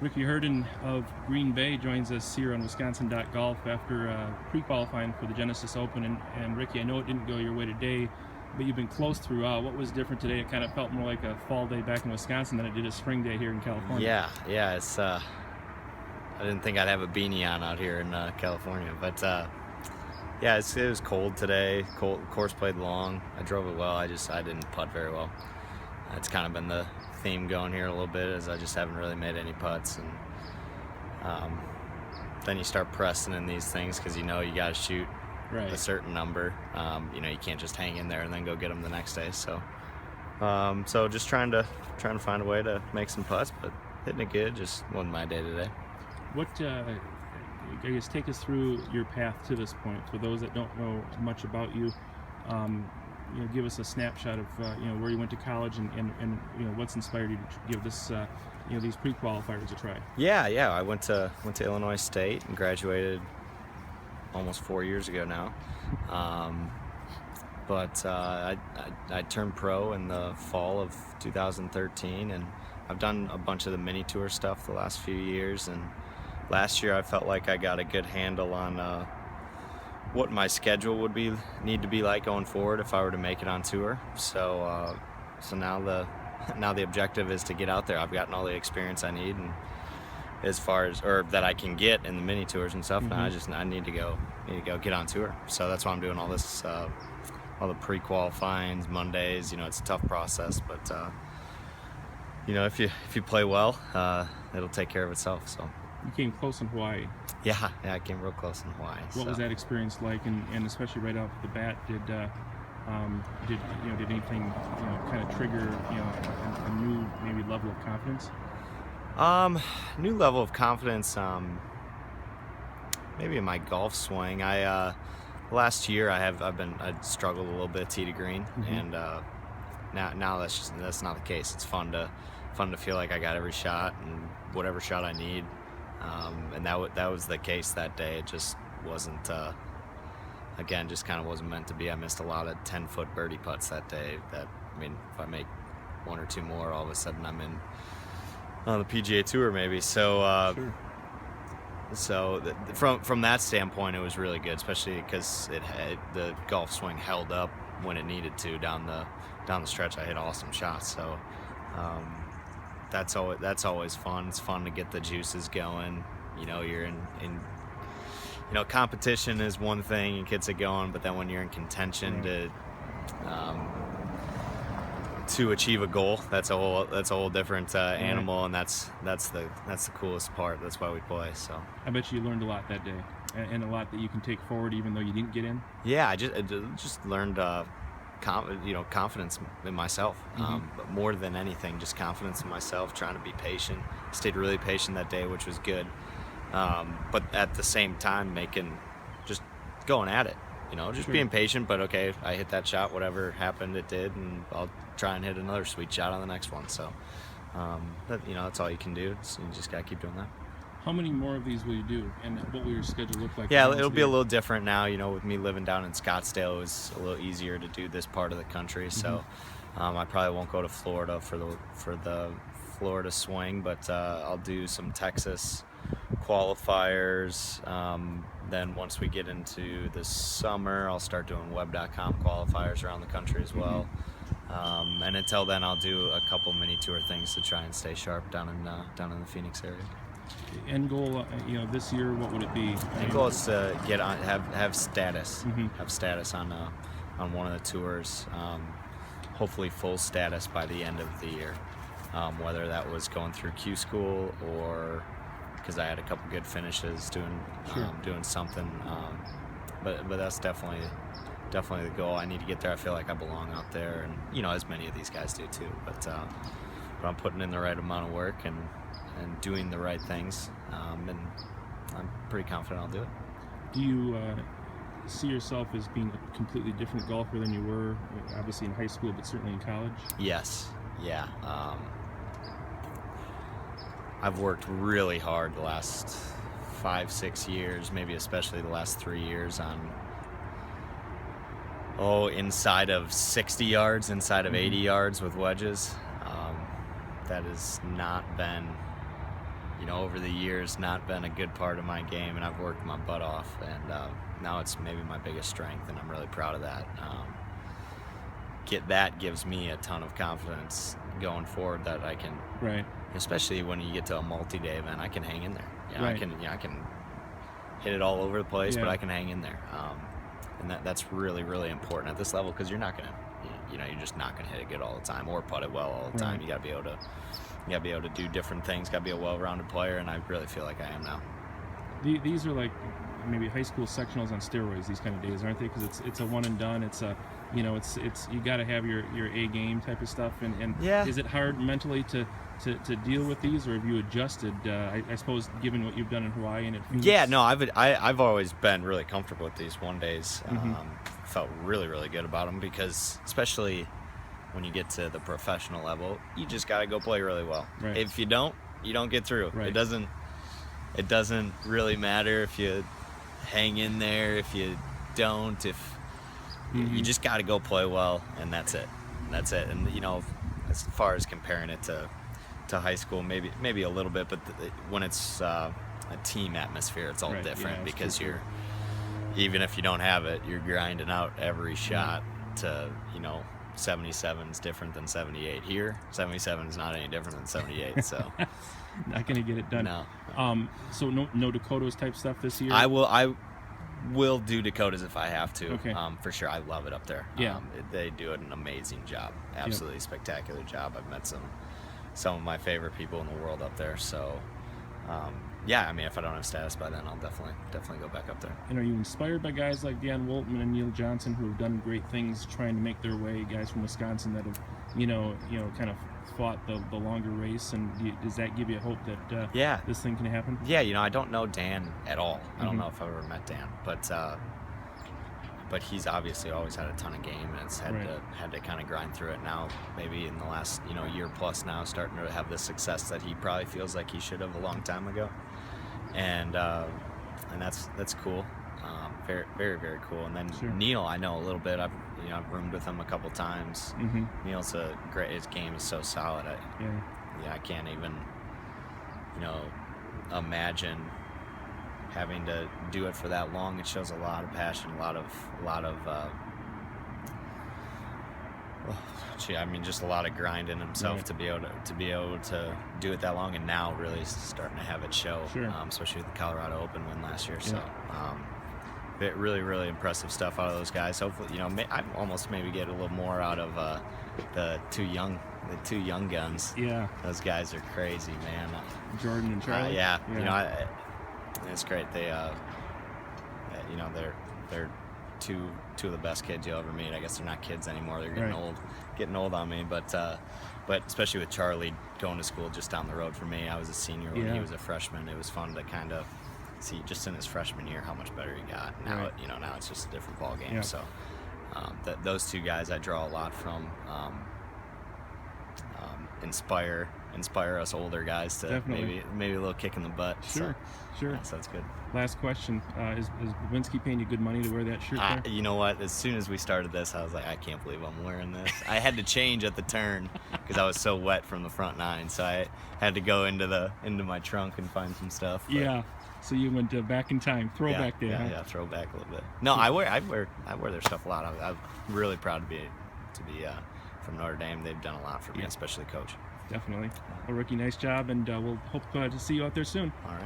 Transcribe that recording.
Ricky Hearden of Green Bay joins us here on Wisconsin.golf after pre-qualifying for the Genesis Open. And Ricky, I know it didn't go your way today, but you've been close throughout. What was different today? It kind of felt more like a fall day back in Wisconsin than it did a spring day here in California. Yeah. It's I didn't think I'd have a beanie on out here in California, but yeah, it was cold today. Course played long. I drove it well. I didn't putt very well. It's kind of been the theme going here a little bit, as I just haven't really made any putts, and then you start pressing in these things because you got to shoot a certain number. You can't just hang in there and then go get them the next day. So just trying to find a way to make some putts, but hitting it good just wasn't my day today. What I guess take us through your path to this point for those that don't know much about you. Give us a snapshot of where you went to college and what's inspired you to give this these pre-qualifiers a try. Yeah. I went to Illinois State and graduated almost 4 years ago now. But I turned pro in the fall of 2013, and I've done a bunch of the mini tour stuff the last few years. And last year I felt like I got a good handle on what my schedule would need to be like going forward if I were to make it on tour. So now the objective is to get out there. I've gotten all the experience I need, and that I can get in the mini tours and stuff. Mm-hmm. Now I need to go get on tour. So that's why I'm doing all this, all the pre-qualifying Mondays. It's a tough process, but if you play well, it'll take care of itself. So. You came close in Hawaii. Yeah, I came real close in Hawaii. What was that experience like? And especially right off the bat, did anything kind of trigger a new maybe level of confidence? New level of confidence. Maybe in my golf swing. Last year I struggled a little bit tee to green, mm-hmm. and now that's not the case. It's fun to feel like I got every shot and whatever shot I need. And that was the case that day. It just wasn't, just kind of wasn't meant to be. I missed a lot of 10-foot birdie putts that day. If I make one or two more, all of a sudden I'm in on the PGA Tour maybe. So, Sure. So from that standpoint, it was really good, especially because the golf swing held up when it needed to down the stretch. I hit awesome shots. So. That's always fun. It's fun to get the juices going. You're in competition is one thing and gets it going, but then when you're in contention to achieve a goal, that's a whole different animal, and that's the coolest part. That's why we play. So I bet you learned a lot that day, and a lot that you can take forward even though you didn't get in. Yeah, I just learned confidence in myself. But more than anything, just confidence in myself, trying to be patient. Stayed really patient that day, which was good. But at the same time, just going at it, Sure. being patient, but okay, I hit that shot, whatever happened, it did, and I'll try and hit another sweet shot on the next one. So, that's all you can do. So you just got to keep doing that. How many more of these will you do, and what will your schedule look like? Yeah, it'll be a little different now. With me living down in Scottsdale, it was a little easier to do this part of the country. So I probably won't go to Florida for the Florida swing, but I'll do some Texas qualifiers. Then once we get into the summer, I'll start doing web.com qualifiers around the country as well. And until then, I'll do a couple mini tour things to try and stay sharp down in the Phoenix area. End goal, this year, what would it be? End goal is to get on, have status, have status on one of the tours. Hopefully, full status by the end of the year. Whether that was going through Q school or because I had a couple good finishes doing something. But that's definitely the goal. I need to get there. I feel like I belong out there, and as many of these guys do too. But I'm putting in the right amount of work and doing the right things, and I'm pretty confident I'll do it. Do you see yourself as being a completely different golfer than you were, obviously in high school, but certainly in college? Yes, yeah. I've worked really hard the last 5-6 years, maybe especially the last 3 years, on inside of 60 yards, inside of 80 yards with wedges. That has not been over the years not been a good part of my game, and I've worked my butt off, and now it's maybe my biggest strength, and I'm really proud of that. That gives me a ton of confidence going forward that I can, right, especially when you get to a multi-day event, I can hang in there. right. I can hit it all over the place, Yeah. but I can hang in there. And that's really, really important at this level, because you're not gonna, you're just not gonna hit it good all the time or putt it well all the time. Right. You gotta be able to do different things. Gotta be a well-rounded player, and I really feel like I am now. These are like maybe high school sectionals on steroids, these kind of days, aren't they? Because it's a one and done. It's a, it's you got to have your A game type of stuff. And Yeah. Is it hard mentally to deal with these, or have you adjusted? I suppose given what you've done in Hawaii and at Phoenix? Yeah, no, I've always been really comfortable with these one days. Mm-hmm. Felt really, really good about them, because especially when you get to the professional level, you just got to go play really well. Right. If you don't get through. Right. It doesn't really matter if you hang in there, if you don't, Mm-hmm. you just got to go play well, and that's it. And as far as comparing it to high school, maybe a little bit, but when it's a team atmosphere, it's all Right. different, Yeah, it's because true. even if you don't have it, you're grinding out every shot to 77 is different than 78. Here, 77 is not any different than 78. So Not gonna get it done. no. So no Dakotas type stuff this year. I will do Dakotas if I have to. Okay. For sure, I love it up there. Yeah. They do an amazing job, absolutely spectacular job. I've met some of my favorite people in the world up there. So, yeah, I mean, if I don't have status by then, I'll definitely go back up there. And are you inspired by guys like Dan Woltman and Neil Johnson, who have done great things trying to make their way? Guys from Wisconsin that have, kind of fought the longer race, and does that give you hope that Yeah. this thing can happen? Yeah, I don't know Dan at all. I don't Mhm. know if I've ever met Dan, but he's obviously always had a ton of game, and it's had to kind of grind through it. Now, maybe in the last year plus now, starting to have the success that he probably feels like he should have a long time ago, and that's cool. Very, very, very cool. And then Sure. Neil, I know a little bit. I've roomed with him a couple times. Mm-hmm. Neil's his game is so solid. I can't even imagine having to do it for that long. It shows a lot of passion, a lot of just a lot of grind in himself, Right. to be able to do it that long, and now really starting to have it show. Sure. Especially with the Colorado Open win last year. So really, really impressive stuff out of those guys. Hopefully, I almost maybe get a little more out of the two young guns. Yeah. Those guys are crazy, man. Jordan and Charlie. Yeah. It's great. They, they're two of the best kids you'll ever meet. I guess they're not kids anymore. They're getting old on me. But especially with Charlie going to school just down the road from me. I was a senior when he was a freshman. It was fun to kind of see just in his freshman year how much better he got. Now, Right. now it's just a different ball game. Yeah. So, those two guys I draw a lot from. Inspire us older guys to Definitely. maybe a little kick in the butt. Sure. Sure. Yeah, so that's good. Last question: Is Babinski paying you good money to wear that shirt there? You know what? As soon as we started this, I was like, I can't believe I'm wearing this. I had to change at the turn because I was so wet from the front nine, so I had to go into my trunk and find some stuff. But Yeah. So you went back in time, throwback yeah, day. Huh? Yeah, throwback a little bit. No, I wear their stuff a lot. I'm really proud to be from Notre Dame. They've done a lot for me, especially Coach. Definitely. Well, Ricky, nice job, and we'll hope to see you out there soon. All right.